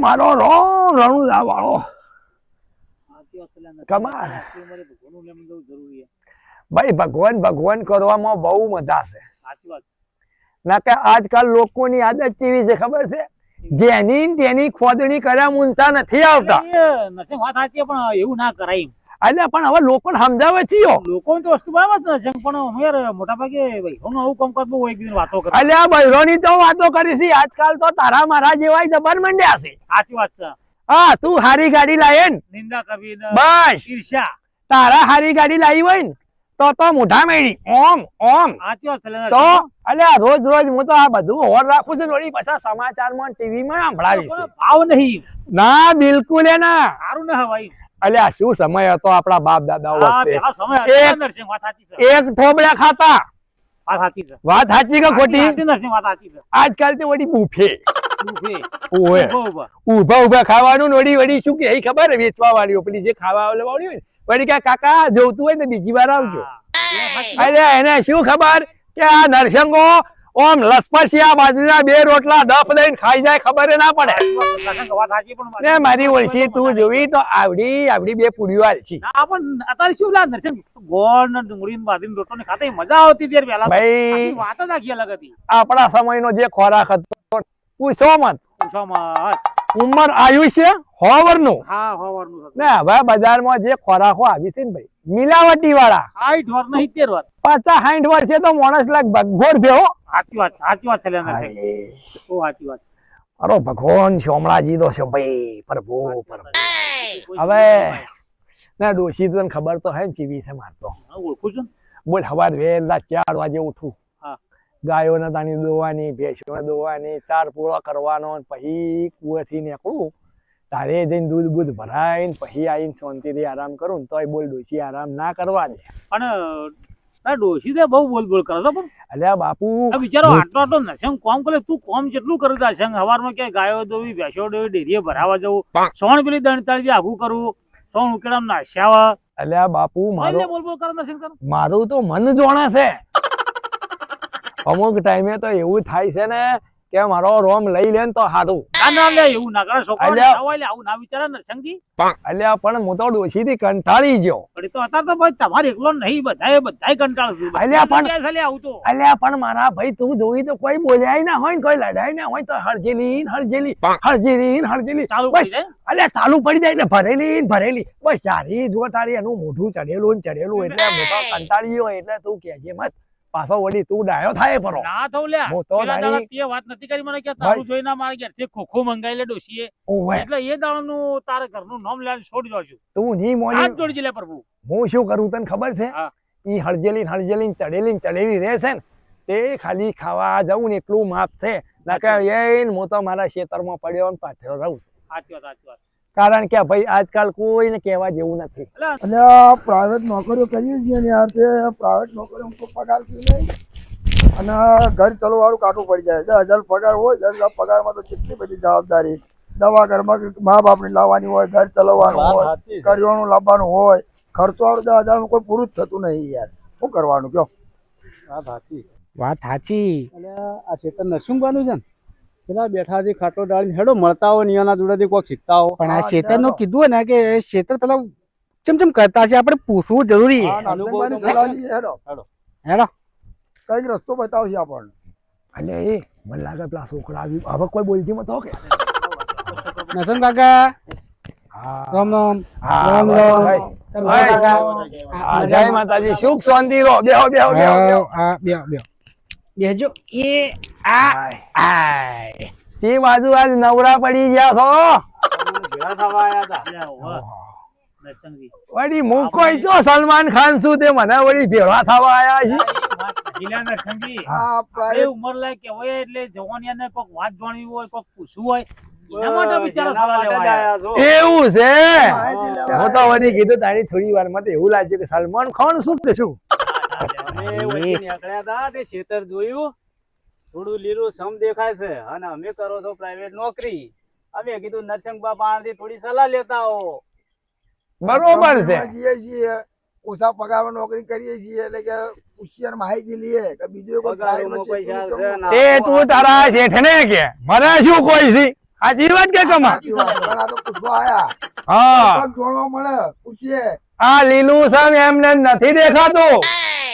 મારો રણુજા વાળો કમાલ ભાઈ ભગવાન કરવામાં બહુ મજા છે ના કે આજકાલ લોકોની આદત કેવી છે ખબર છે જેની તેની ખોદણી કર્યા ઊંચા નથી આવતા એવું ના કરાય એટલે પણ હવે લોકોને સમજાવે છે લોકો તો વસ્તુ બરાબર છે પણ યાર મોટા ભાગે આવું કામકાજ બહુ એકબીજાની વાતો કરે એટલે આ બૈરોની તો વાતો કરી છે આજકાલ તો તારા મારા જેવા જબર મંડ્યા છે સાચી વાત છે હા તું હારી ગાડી લાવે ને નિંદા કરવી બસ ઈર્ષ્યા તારા હારી ગાડી લાવી હોય ને તો મોઢા મેળી ઓમ સાચી વાત છે તો અલ્યા રોજ હું તો આ બધું હોર રાખું છું વળી પાછા સમાચારમાં ટીવી માં સંભળાવી છે ભાવ નહીં ના બિલકુલ એ ના સારું ના હવાય અલ્યા શું સમય હતો આપણા બાપ દાદાઓ વખતે સમય એક થોબડા ખાતા વાત સાચી છે વાત સાચી કે ખોટી નરસિંહ વાત સાચી છે આજકાલ તો વળી બુફે ઓએ બરોબર ઉભા ખાવાનું વળી શું કે ખબર વેચવા વાળી પેલી જે ખાવા વાળી હોય ને વળી કે કાકા જોતું હોય ને બીજી વાર આવજો એટલે એને શું ખબર કે આ નરસંગો ઓમ લસપસિયા બાજરીના બે રોટલા દફ દઈને ખાઈ જાય ખબર ના પડે ને મારી ઓળખી તું જોવી તો આવડી બે પૂરીઓ આલછી પણ અત્યારે શું લાગે નરસિંહ ગોળ ને ડુંગળી ને બાજરીનો રોટલો ને ખાતા મજા આવતી ત્યારે પહેલા ભાઈ વાત જ આખી અલગ હતી આપણા સમયનો જે ખોરાક હતો પૂછો મત ઉંમર આયુષ્ય હોવરનું ને હવે બજારમાં જે ખોરાકો આવી છે ને ભાઈ મિલાવટી વાળા 60 વર્ષ નહીં 70 વર્ષ 50-60 વર્ષે તો માણસ ભગભોર થયો સાચી વાત છે સાચી વાત અરે ભગવાન સોમળાજી તો છે ભાઈ પ્રભુ હવે ના ડોશી તને ખબર તો હે ને ચીવી છે મારતો ઓળખું છું બોલ સવાર વહેલા 4 વાગે ઉઠું ગાયોને તાની દોવાની ભેંસોને દોવાની ચાર પૂરો કરવાનો પછી કુવેથી નીકળું તારે જઈને દૂધ બૂધ ભરાય ને પછી આવીને શાંતિથી આરામ કરું ને તોય બોલ ડોશી આરામ ના કરવા દે અને ડોશી તો બહુ બોલ કરે છે પણ અલ્યા બાપુ બિચારો આટલો નરસિંહ કોમ કરે તું કોમ જેટલું કરું તા સંગ સવારમાં ક્યાંય ગાયો દોવી ભેંસો દોવી ડેરીએ ભરાવા જવું સોણ પેલી દણતાળી આગું કરવું સોણ ઉકેડામ નાશ્યાવા અલ્યા બાપુ બોલ કરે નરસિંહ મારું તો મન જોણે છે અમુક ટાઈમે તો એવું થાય છે ને કે મારો રોમ લઈ લે તો હારું એવું ના કરે આવું ના વિચારે નરસિંહજી અલ્યા પણ હું તો ડોશીથી કંટાળી ગયો તો અત્યારે તો ભાઈ તમારે એકલો નહીં બધાય કંટાળે અલ્યા પણ મારા ભાઈ તું જોઈ તો કોઈ બોલ્યા ના હોય ને કોઈ લડાઈ ના હોય તો હરજેલી અલ્યા ચાલુ પડી જાય ને ભરેલી બસ સારી જો તારી એનું મોઢું ચડેલું એટલે મોટો કંટાળી ગયો એટલે તું કહેજે મત પાછો વળી તું ડાયો થાય પરો ના થઉ લે પેલા દાડા તે વાત નથી કરી મને કે તારું જોઈને મારે ઘેર થી ખોખો મંગાઈ લે ડોશીએ એટલે એ દાડાનું તારે ઘરનું નામ લઈને છોડી દઉં છું તું ની મોની હાથ જોડી લે પ્રભુ હું શું કરું તને ખબર છે ઈ હળજેલી ચડેલી રહેશે ને તે ખાલી ખાવા જવું ને એટલું માપ છે નકર એને હું તો મારા ખેતરમાં પડ્યો ને પાછળ રહું સાચી વાત કારણ કે ભાઈ આજકાલ કોઈને કહેવા જેવું નથી એટલે પ્રાઇવેટ નોકરીઓ કરીએ છીએ ને યાર તે પ્રાઇવેટ નોકરીઓ પગાર નહીં અને ઘર ચલવાનું કાઢવું પડી જાય 10,000 પગાર હોય 10,000 પગારમાં તો કેટલી બધી જવાબદારી દવા ઘરમાં મા બાપની લાવવાની હોય ઘર ચલાવવાનું હોય કરિયાણું લાવવાનું હોય ખર્ચો 10,000 કોઈ પૂરું જ થતું નહીં યાર શું કરવાનું કયો વાત સાચી એટલે આ ખેતર નરસિંહબાનું છે ને પેલા બેઠા છે ખાટો ડાળી હેડો મળતા હોય નિયાના જોડેથી કોઈક શીખતા હોય પણ આ ખેતર નું કીધું ને કે ખેતર પેલા ચમ કરતા છે આપણે પૂછવું જરૂરી હેડો કઈક રસ્તો બતાવશે આપણને એટલે એ મને લાગે પેલા છોકરા આવ્યું હવે કોઈ બોલજી મત હો કે નરસિંહ કાકા રામ જય માતાજી સુખ શાંતિ રહો બેહો બેજો એ તે બાજુ આજ નવરા પડી ગયા છો વળી હું કોઈ છો સલમાન ખાન શું તે મને વળી ભેળા થવા આયા છે ઉમર લાયક કે હોય એટલે જવાનિયાને કોઈક વાત જાણવી હોય કોઈક પૂછવું હોય એવું છે હું તો વળી કીધું તારી થોડી વાર માં એવું લાગ્યું કે સલમાન ખાન શું કે શું ખેતર જોયું થોડું લીલું સમ દેખાય છે અને અમે કરો છો પ્રાઇવેટ નોકરી અમે કીધું નરસિંહ બાપા થોડી સલાહ લેતા હો બરોબર છે ઓછા પગાર નોકરી કરીએ છીએ એટલે કે હોશિયાર માહિતી લઈએ કે બીજું એ તું તારા શેઠને કે મને શું કોઈ છે સાચી વાત કે કમા સાચી વાત. પણ આ તો પૂછવા આયા. હા પગ જોડવા મળે પૂછીએ. આ લીલું સમ એમને નથી દેખાતું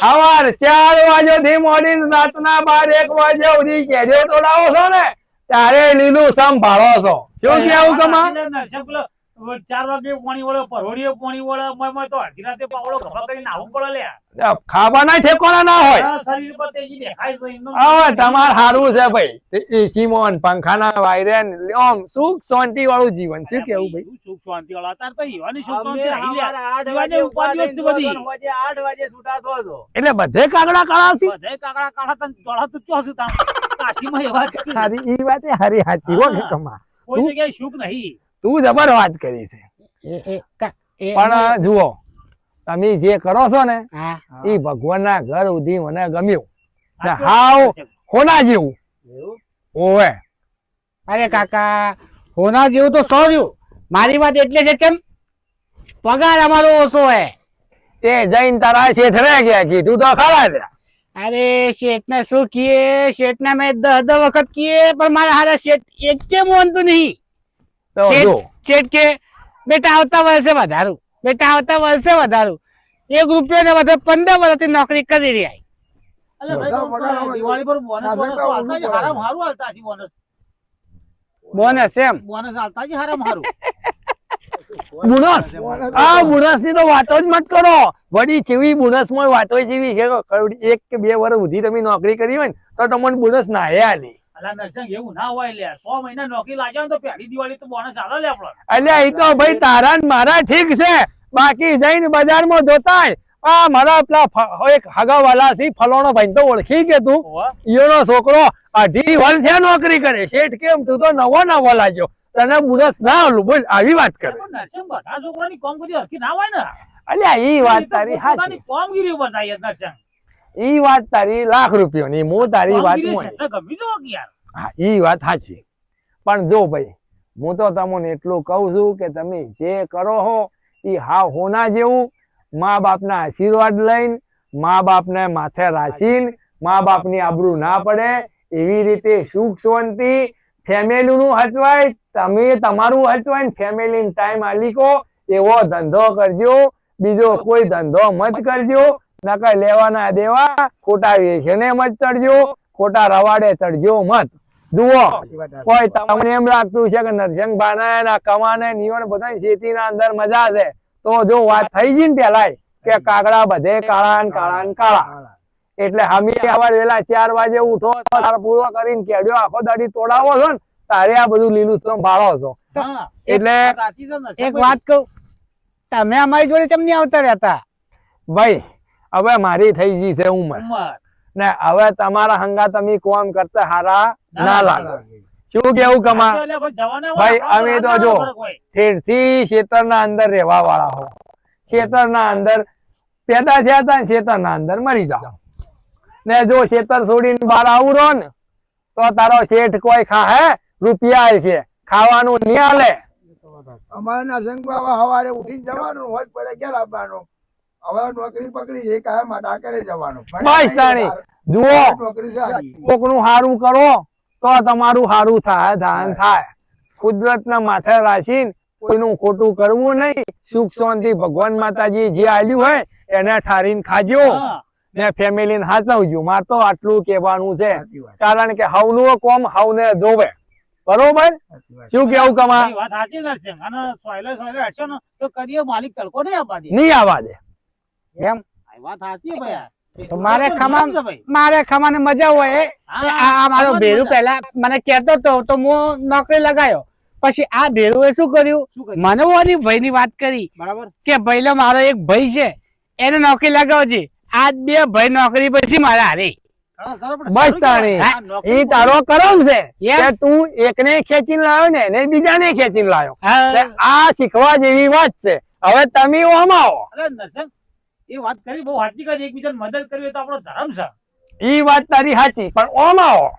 સવાર 4 વાગ્યાથી મોડીને રાતના 12-1 વાગ્યા સુધી કેરીઓ તોડાવો છો ને ત્યારે લીલું સમ ભાળો છો શું કેવું કમા નરસિંહ પેલો 4 વાગે પાણી વળે પરોડીએ પાણી વળે મય તો અડધી રાતે પાવડો ગભા કરીને નાહવું પડે લ્યા ખાવાના ઠેકોણા ના હોય આ શરીર પર તેજી દેખાય છે એમનું. હવે તમાર સારું છે ભાઈ એસી મોન પંખાના વાયરન આમ સુખ શાંતિ વાળું જીવન શું કેવું ભાઈ શું સુખ શાંતિ વાળા અત્યારે તો યુવાની સુખ અમે શાંતિ રહી લ્યા. સવારે 8 યુવાની વાગે ઉપાધિઓ જ છે બધી. 8 વાગે છૂટા થો છો. એટલે બધે કાગડા કાળાસી બધાય કાકડા કાઢા તને દોડા તો ચોસું તામ. કાશીમાં એવા જ છે. સારી ઈ વાત એ હારી સાચી હો કે કમા કોઈ જગ્યાએ સુખ નહીં. તું જબર વાત કરી છે પણ જુઓ તમે જે કરો છો ને એ ભગવાનના ઘર સુધી મને ગમ્યું ને હાવ હોના જેવું ઓવે અરે કાકા હોના જેવું તો સો રહ્યું મારી વાત એટલે છે ચમ પગાર અમારો ઓછો હે તે જઈને તારા શેઠ રહે ગયા કીધું તો ખરા છે અરે શેઠ ને શું કીએ શેઠ ને મેં 10 વખત કીએ પણ મારા હારા શેઠ એક કે મોનતું નહીં તો જો શેઠ કે બેટા આવતા વર્ષે વધારું બેટા આવતા વર્ષે વધારું 1 રૂપિયો ને વધે 15 વર્ષથી નોકરી કરી રહ્યા અલે ભાઈ તો પગાર આવે. દિવાળી પર બોનસ ના, બોનસ તો આલતા જ હારામ હારું આલતા છે બોનસ. બોનસ એમ બોનસ આલતા જ હારામ હારું. બોનસ આ બોનસ ની તો વાતો જ મત કરો વડી જેવી બોનસ માં વાતો જેવી છે કે 1 કે 2 વર્ષ સુધી તમે નોકરી કરી હોય ને તો તમને બોનસ ના આલી અલા નરસિંહ એવું ના હોય લ્યા 100 મહિના નોકરી લાગ્યા ને તો પહેલી દિવાળી તો બોનસ આલે લે આપણો. એટલે એ તો ભાઈ તારા ને મારા ઠીક છે બાકી જઈને બજારમાં જોતા આ મારા પેલા એક હગાવાલા છે ફલોનો ભાઈ તો ઓળખી કે તું ઓવા. ઈયોનો છોકરો 2.5 વર્ષ નોકરી કરે શેઠ કેમ તું તો નવો લાગ્યો તને બોનસ ના આલું બોલ આવી વાત કરે પણ નરસિંહ બધા છોકરાની કામગીરી હરખી ના હોય ને. અલ્યા ઈ વાત તારી પોતાની સાચી કામગીરી ઉપર થાય નરસિંહ. ઈ વાત તારી લાખ રૂપિયાની હું તારી વાત કામગીરી મોની. છે એટલે ગમી જવો કે યાર. હા ઈ વાત સાચી પણ જો ભાઈ હું તો તમને એટલું કહું છું કે તમે જે કરો હો ઈ હાવ હોના જેવું મા બાપના આશીર્વાદ લઈને મા બાપને માથે રાખીને મા બાપની આબરૂ ના પડે એવી રીતે સુખ શાંતિ ફેમિલીનું હચવાય તમે તમારું હચવાય ને ફેમિલીને ટાઈમ આલીકો એવો ધંધો કરજો બીજો કોઈ ધંધો મત કરજો નકર લેવાના દેવા ખોટા વેસને મત ચડજો ખોટા રવાડે ચડજો મત જુઓ કોઈ તમને એમ લાગતું છે કે નરસિંહભાઈ ના કમાને નિયોને બધા ખેતીના અંદર મજા છે તો જો વાત થઈ ગઈ ને પેલા કે કાગડા બધે કાળા ને કાળા ને કાળા એટલે હમી સવાર વેલા 4 વાગે ઉઠો તાર પૂરો કરીને કેડ્યો આખો દાડી તોડાવો છો ને તારે આ બધું લીલું શ્રમ ભાળો છો હા. એટલે સાચી છે નરસિંહ એક ભાઈ. વાત કહું તમે અમારી જોડે ચમ નહીં આવતા રહેતા ભાઈ હવે મારી થઈ ગઈ છે ઉંમર ઉંમર. ને હવે તમારા હંગા તમે કોમ કરતા હારા ના લાગે શું કેવું કમા એટલે કોઈ જવાના ભાઈ, હોય, અમે તો આપણા જો. ફરક હોય. ઠેરથી ખેતરના અંદર રહેવા વાળા હો ખેતરના અંદર પેદા થયા હતા ને ખેતરના અંદર મરી જાઓ ને જો ખેતર છોડીને બહાર આવું રહો ને તો તારો શેઠ કોઈ ખાહે રૂપિયા છે ખાવાનું નહીં આલે અમારે નરસિંહભાઈ હવે સવારે ઉઠીને જવાનું હોય પડે ઘેર આવવાનું હવે નોકરી પકડી છે કાયમ ડાકરે જવાનું બસ તાણી જુઓ નોકરી છે આજી. કોકનું સારું કરો તો તમારું સારું થાય ધાન થાય કુદરતના માથે રાખીને કોઈનું ખોટું કરવું નહીં સુખ શાંતિ ભગવાન માતાજી જે આલ્યું હોય એને ઠારીને ખાજો હા. ને ફેમિલીને હાચવજો માર તો આટલું કહેવાનું છે સાચી વાત, કારણ કે હવનું કોમ હવને જોવે બરોબર સાચી વાત. શું કેવું કમા ભાઈ, વાત સાચી નરસિંહ. અને સોયલે હટશો ને તો કરીએ માલિક તડકો નહીં આપવા દે. નહીં આવવા દે એમ આ વાત સાચી ભાઈ. તો મારે નિયમ ખમા છે ભાઈ. મારે ખમાને મજા હોય આ મારો ભેરું પહેલા મને કહેતો તો હું નોકરી લગાયો પછી આ ભેરુએ શું કર્યું શું કર્યું? મને ઓની ભાઈની વાત કરી બરાબર. કે ભાઈ મારો એક ભાઈ છે એને નોકરી લગાવજે આ 2 ભાઈ નોકરી પછી મારા હારે ખરો, ખરો, પણ બસ સારું તાણી. કહેવાય. આ નોકરી એ તારો કરમ છે એમ? કે તું એકને ખેંચીને લાવ્યો ને એને બીજાને ખેંચીને લાવ્યો હા. એટલે આ શીખવા જેવી વાત છે હવે તમે આમાં આવો અરે નરસિંહ, એ વાત કરી બહુ સાચી કરી. એકબીજાને મદદ કરવી એ તો આપણો ધર્મ છે. ઈ વાત તારી સાચી પણ ઓમ આવો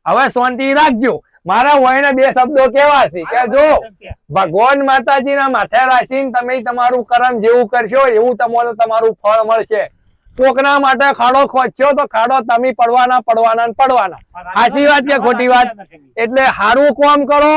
હવે શાંતિ રાખજો મારા વયને 2 શબ્દો કેવા છે કે જો ભગવાન માતાજીના માથે રાખીને તમે તમારું કર્મ જેવું કરશો એવું તમને તમારું ફળ મળશે કોકના માટે ખાડો ખોદશો તો ખાડો તમે પડવાના ને પડવાના સાચી વાત કે ખોટી વાત? એટલે સારું કામ કરો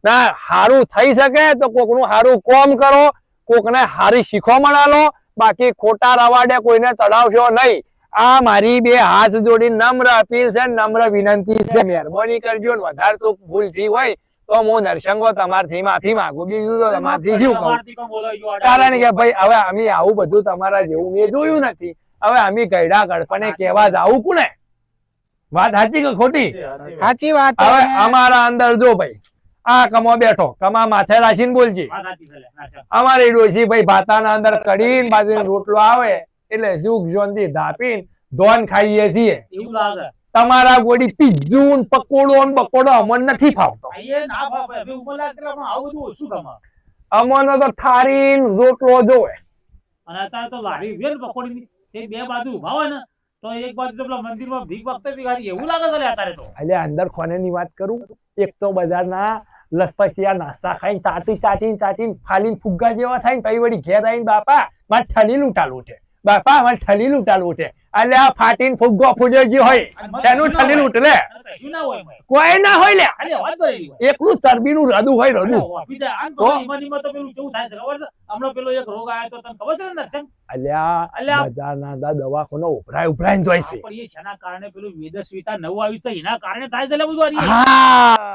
ના હારું થઈ શકે તો કોકનું હારું કોમ કરો, કોકને હારી શીખવામણ આલો, બાકી ખોટા રવાડે કોઈને ચડાવશો નહીં. આ મારી બે હાથ જોડી નમ્ર અપીલ છે, નમ્ર વિનંતી છે. મહેરબાની કરજો ને વધારે તો ભૂલ થઈ હોય તો હું નરસંગો તમારથી માફી માંગુ, બીજું તો તમારથી શું કહું. તમારથી પણ બોલાવી ગયો આડા કારણ કે ભાઈ હવે અમે આવું બધું તમારા જેવું મેં જોયું નથી. હવે અમે ગયડા ગડપણે કહેવા જાવું કોને? વાત સાચી કે ખોટી? સાચી વાત. હવે અમારા અંદર જો ભાઈ આ કમો બેઠો, કમા માથે રાખીને બોલજે. વાત સાચી છે લે, ના છે. અમારી ડોશી ભાઈ ભાતાના અંદર કઢીને બાજરીનો રોટલો આવે એટલે સુખ શાંતિ ધાપીને ધોન ખાઈએ છીએ. એવું લાગે તમારા ગોડી પીઝું ને પકોડો ને બકોડો અમને નથી ફાવતો. અહીંયા ના ફાવે, હવે ઉપર લાગે એટલે પણ આવું બધું ઓછું ગમે. અમને તો થારી ને રોટલો જોવે. અને અત્યારે તો લારી વેલ પકોડીની તે બે બાજુ ઉભા હોય ને તો એક બાજુ તો પેલા મંદિરમાં ભીખ વખતે ભિખારી એવું લાગે છે લે અત્યારે તો. એટલે અંદર ખોનેની વાત કરું, એક તો બજારના લસપસિયા નાસ્તા ખાઈને ચાટીને ફાલીને ફુગ્ગા જેવા થાય ને પછી વળી ઘેર આવીને બાપા મારે ઠલી લૂંટા લૂંટે, બાપા મારે ઠલી લૂંટા લૂંટે. એટલે આ ફાટીને ફુગ્ગો ફૂટ્યો જે હોય તેનું ઠલી લૂંટ લે. કશું ના હોય ભાઈ. કોઈ ના હોય લે, ખાલી અવાજ કરેલી હોય. એકલું ચરબીનું રદું હોય રદું. ઓફી જાય. આમ તો તો? ઈમાનીમાં તો પેલું કેવું થાય છે ખબર છે? હમણાં પેલો એક રોગ આવ્યો તો તને ખબર છે ને દર્શન? અલ્યા અલ્યા. બજારના દવાખાનો ઉભરાઈને જોઈ છે. પણ એ શેના કારણે પેલું વેદસ્વીતા નવું આવ્યું છે એના કારણે થાય છે લે બધું આ.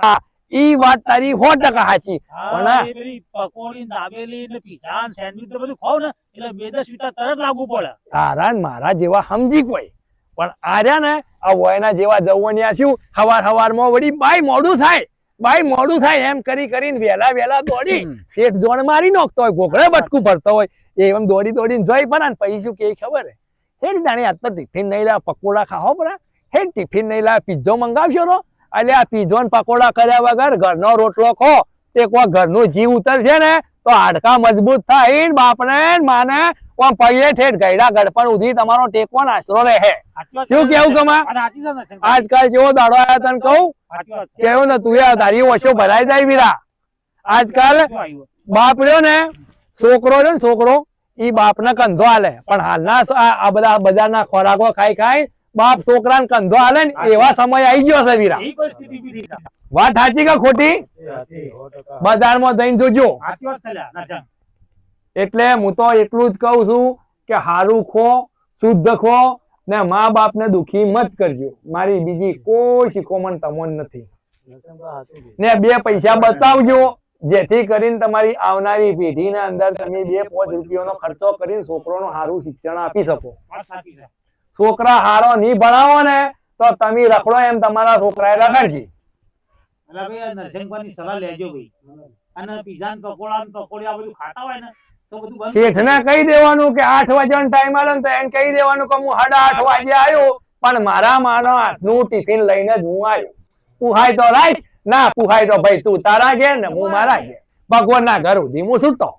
હા ઈ વાત તારી 100% સાચી. હા, પણ એ પેલી પકોડી ને દાબેલી ને પીઝા ને સેન્ડવિચ ને બધું ખાવ ને એટલે વેદસ્વીતા તરત લાગુ પડે. તારા ને મારા જેવા સમજી કોઈ, પણ આર્યા ને આ વયના જેવા જવનિયા શું હવારમાં વળી બાય મોડું થાય એમ કરીને વેલા દોડી શેઠ જોણ મારી નાખતો હોય, ઘોઘરે બટકું ભરતો હોય એમ દોડીને જોઈ પણ પછી શું કે ખબર હે, હેડ જાણે આજ તો ટિફિન નહીં લાવ, પકોડા ખાવો પડે, હેડ ટિફિન નહીં લાવ, પીઝો મંગાવશો તો. એટલે આ પીઝો ને પકોડા કર્યા વગર ઘરનો રોટલો ખો તે કોઈ ઘરનું જીવ ઉતરશે ને તો હાડકા મજબૂત થાય, બાપને માને પૈયે ઠેઠ ગયડા ગડપણ ઉધી તમારો ટેકો આશરો રહે. સાચી વાત છે. શું કેવું કમા? આ સાચી છે ને દર્શન? આજકાલ જેવો દાડો આવ્યો તને કહું, સાચી વાત છે. કેવું ને તું તારી ઓછો ભરાઈ જાય વીરા. આજકાલ શું આવ્યું? બાપ રહ્યો ને છોકરો ઈ બાપને કંધો હાલે, પણ હાલના આ બધા બજારના ખોરાકો ખાઈ બાપ છોકરાને કંધો હાલે ને એવા સમય આવી ગયો છે વીરા. એ પરિસ્થિતિ ઊભી થઈ છે. વાત સાચી કે ખોટી? બજારમાં જઈને જોજો. સાચી વાત છે લે, દર્શન. એટલે હું તો એટલું જ કહું છું કે હારું ખો, શુદ્ધ ખો ને મા બાપને દુખી મત કરજો. મારી બીજી કોઈ શીખોમણ તમને નથી. ને 2 પૈસા બચાવજો જેથી કરીને તમારી આવનારી પેઢીના અંદર તમે 2-5 રૂપિયાનો ખર્ચો કરીને છોકરોનું સારું શિક્ષણ આપી શકો. વાત સાચી છે. છોકરા હારો નહીં ભણાવો ને તો તમે રખડો એમ તમારા છોકરાએ રખડશે. એટલે ભાઈ આ નરસિંહભાઈની સલાહ લેજો ભાઈ. અને પીઝા ને પકોડા ને પકોડી આ બધું ખાતા હોય ને તો બધું બંધ. શેઠને કહી દેવાનું કે 8 વાગ્યાનો ટાઈમ આલે ને તો એને કહી દેવાનું કે હું 8:30 વાગે આવ્યો પણ મારા માનો હાથનું ટિફિન લઈને જ હું આવ્યો. પુહાય તો રાઈશ, ના પુહાય તો ભાઈ તું તારા ઘેર ને હું મારા ઘેર. ભગવાનના ઘર સુધી હું છૂટતો.